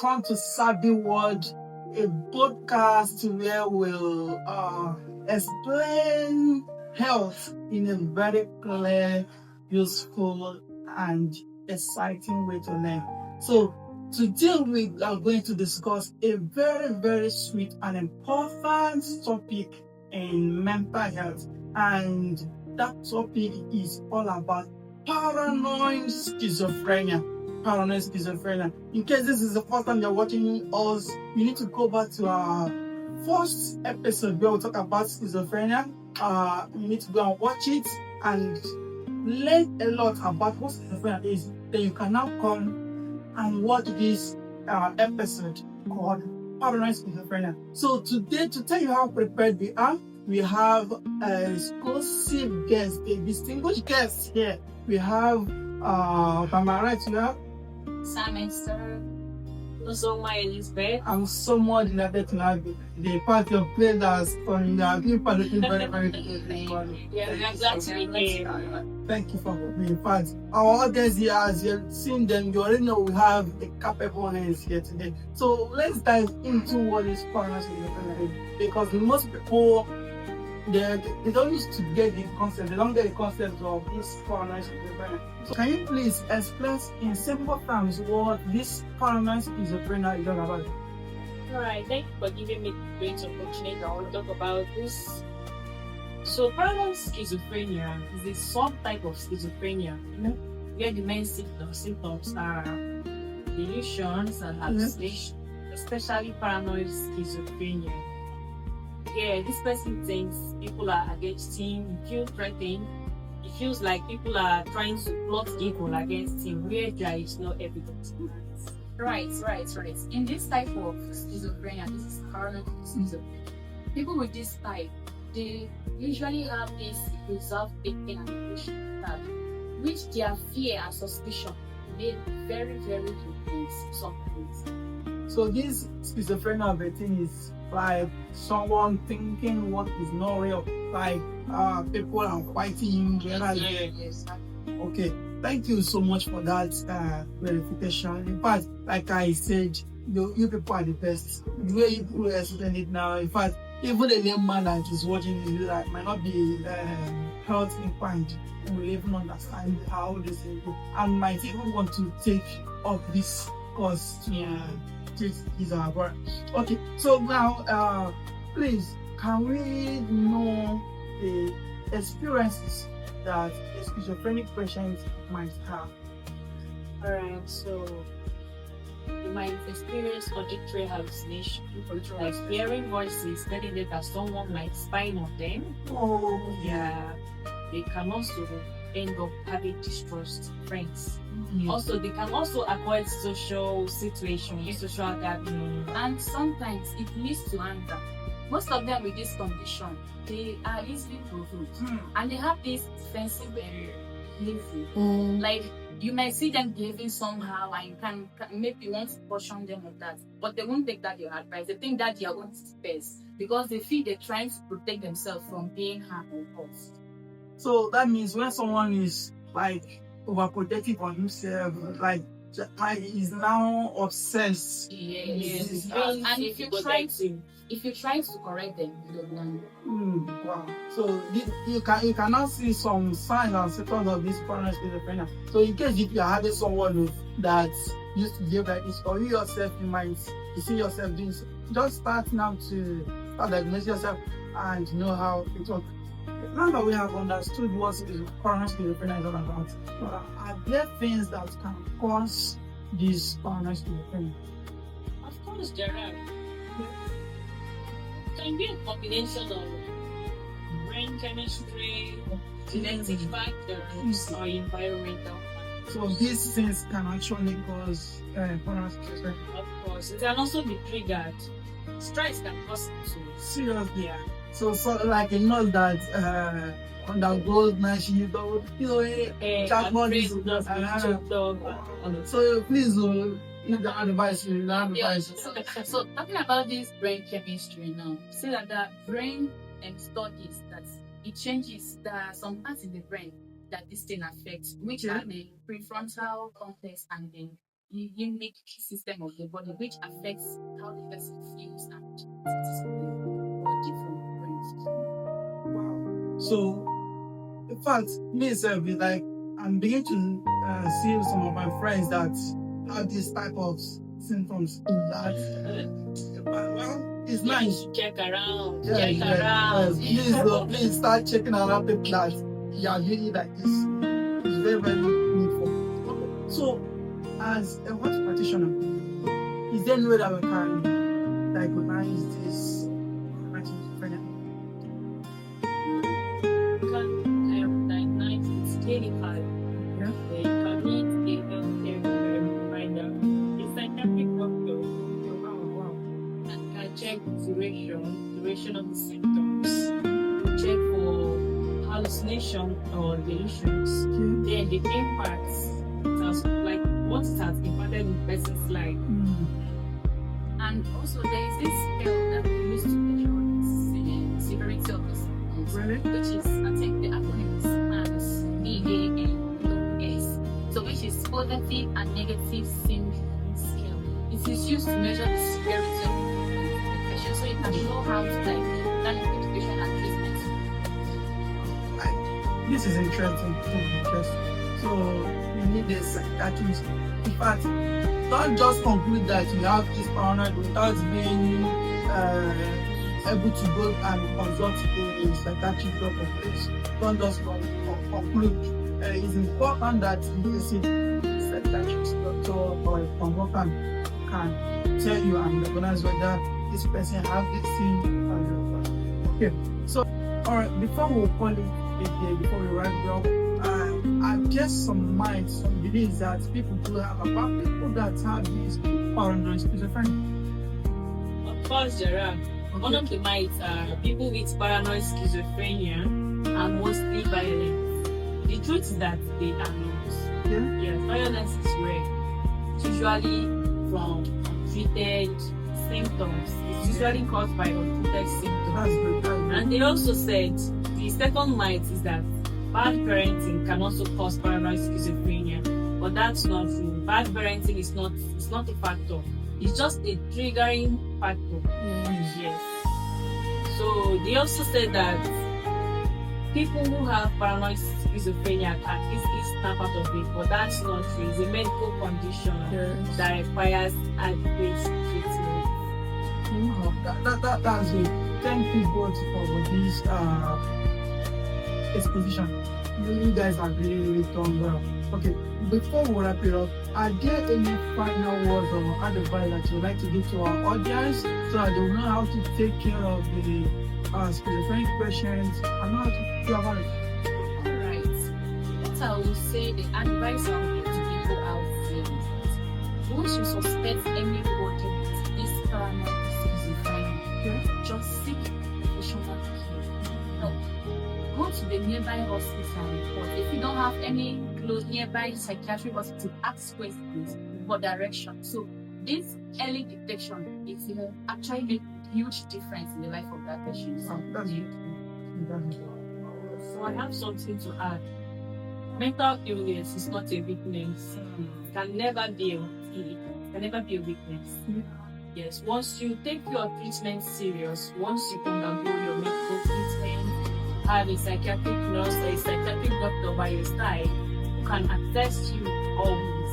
welcome to Savvy World, a podcast where we'll explain health in a very clear, useful, and exciting way to learn. So today we are going to discuss a very, very sweet and important topic in mental health, and that topic is all about paranoid schizophrenia. Paranoid schizophrenia. In case this is the first time you're watching us, you need to go back to our first episode where we talk about schizophrenia. You need to go and watch it and learn a lot about what schizophrenia is. Then you can now come and watch this episode called Paranoid Schizophrenia. So today, to tell you how prepared we are, we have an exclusive guest, a distinguished guest here. We have, by my right, you have Semester. Also, my Elizabeth. I'm so more delighted to have the party of players from the being part of the very, very good. Yeah, I'm glad to be here. Thank you for being part. Our audience here, as you've seen them, you already know we have a capable hands here today. So let's dive into what is paranoid schizophrenia, because most people they don't used to get the concept. They don't get the concept of this paranoid schizophrenia. So can you please explain in simple terms what this paranoid schizophrenia is all about? Alright, thank you for giving me the great opportunity. I want to talk about this. So, paranoid schizophrenia is a subtype of schizophrenia, where the main symptoms are delusions and hallucinations, especially paranoid schizophrenia. Yeah, this person thinks people are against him, he feels threatened, he feels like people are trying to plot evil against him, where there is no evidence. Right. In this type of schizophrenia, this is paranoid schizophrenia. People with this type, they usually have this reserved thinking and emotion, which their fear and suspicion made very, very intense sometimes. So this schizophrenia of a thing is like someone thinking what is not real, like people are fighting. Yes. Okay, thank you so much for that verification. In fact, like I said, you people are the best. The way you people explain it now, in fact, even a layman that is watching this like might not be health inclined, will even understand how this is, and might even want to take up this course to treat his work. Okay, so now, please, can we know the experiences that a schizophrenic patient might have? Alright, so you might experience auditory hallucination, like hearing voices telling them that someone might spy on them. Oh, Yeah, they can also end up having distrust friends. Also, they can also avoid social situations, social gatherings. And sometimes it leads to anger. Most of them with this condition, they are easily provoked, and they have this defensive behavior. Like you might see them behaving somehow, and you can maybe want to caution them of that, but they won't take that your advice. They think that they are going to best because they feel they're trying to protect themselves from being harmed or caused. so that means when someone is like overprotective on himself, like is now obsessed. Yes. And And if you try to correct them, you don't know. Wow. So you cannot see some signs and symptoms of this paranoid schizophrenia. So in case if you are having someone that used to behave like this, or you yourself, you see yourself doing so, just start diagnosing yourself and know how it works. Now that we have understood what paranoid schizophrenia is all about, are there things that can cause this paranoid schizophrenia? Of course, there are. It can be a combination of brain chemistry, genetic factors, or environmental factors. So these things can actually cause paranoid schizophrenia. Of course, it can also be triggered. Stress can cause it too. Seriously. Yeah. So like you know that undergoes night shift, chatbot is so please give the advice. So talking about this brain chemistry now, see that the brain studies that it changes. There are some parts in the brain that this thing affects, which are the prefrontal cortex and the the unique system of the body, which affects how the person feels and activities of the body from the brain. Wow. So, in fact, me itself is like, I'm beginning to see some of my friends that have this type of symptoms. That, well, it's nice. Check around. Yeah, Check around. Please start checking around people that you are really like this. It's very, very needful. So, as a health practitioner, is there any way that we can diagnose this schizophrenia? You can diagnose it clinically. Yeah. You can meet a healthcare provider, a psychiatric doctor. And can check duration of the symptoms, check for hallucination or delusions, then the impacts, like what it has impacted in the person's life. And also there is this scale that we use to measure the severity of the symptoms, Really? which is, I think the acronym is PANS, so which is positive and negative syndrome scale. It is used to measure the severity of the patient, so you can know how to plan medication and treatment. This is interesting. So you need a psychiatrist. In fact, don't just conclude that you have this paranoid without being able to go and consult a psychiatric doctor. Please don't just conclude. It's important that this psychiatrist doctor or a consultant can tell you and recognize whether this person has this thing. Okay. So, all right. Before we call it a day, before we wrap it up, I've just some minds, some beliefs that people do have about people that have this paranoid schizophrenia. Of course, there are. One of the myths are people with paranoid schizophrenia are mostly violent. The truth is that they are not. Yeah. Yes, violence is rare. It's usually from untreated symptoms. It's usually caused by untreated symptoms. That's good. And they also said the second myth is that bad parenting can also cause paranoid schizophrenia, but that's not true. Bad parenting is not a factor. It's just a triggering factor. Yes. So they also said that people who have paranoid schizophrenia can easily snap out of it, but that's not true. It's a medical condition that requires adequate treatment. That's it. Thank you both for this exposition. You guys have really done well. Okay, before we wrap it up, are there any final words or advice that you would like to give to our audience so that they will know how to take care of the schizophrenic patients and know how to go about it? Alright. What I will say, the advice I will give to people out there is that once you suspect anybody with this paranoid schizophrenia, just seek professional care. No. Go to the nearby hospital and report. If you don't have any close nearby psychiatric hospital, ask questions for direction. So this early detection is actually make a huge difference in the life of that patient. That's it. So I have something to add. Mental illness is not a weakness. It can never be a weakness. Yes, once you take your treatment serious, once you undergo your medical treatment, have a psychiatric nurse or a psychiatric doctor by your side who can assess you always.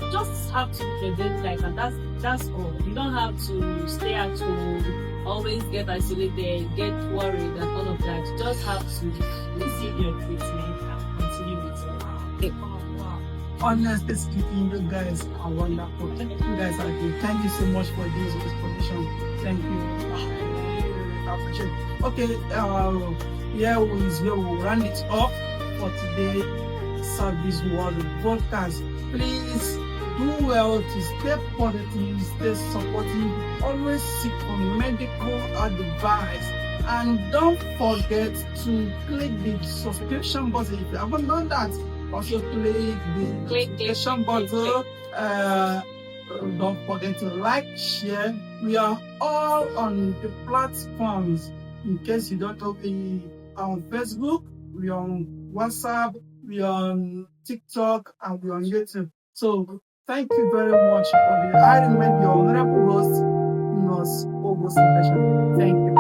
You just have to prevent life, and that's all. You don't have to stay at home, always get isolated, get worried, and all of that. You just have to receive your treatment and continue with your life. Honestly speaking, you guys are wonderful. You guys are good. Thank you so much for this exposition. Thank you. I appreciate it. Okay, here is where we'll round it off for today. SALVY'S World Podcast. Please do well to stay positive, stay supportive, always seek for medical advice, and don't forget to click the subscription button if you haven't done that. Also click the notification button. Don't forget to like, share. We are all on the platforms. In case you don't know, we are on Facebook, we are on WhatsApp, we are on TikTok, and we are on YouTube. So Thank you very much for the I remain your honorable host, Nurse August. Thank you.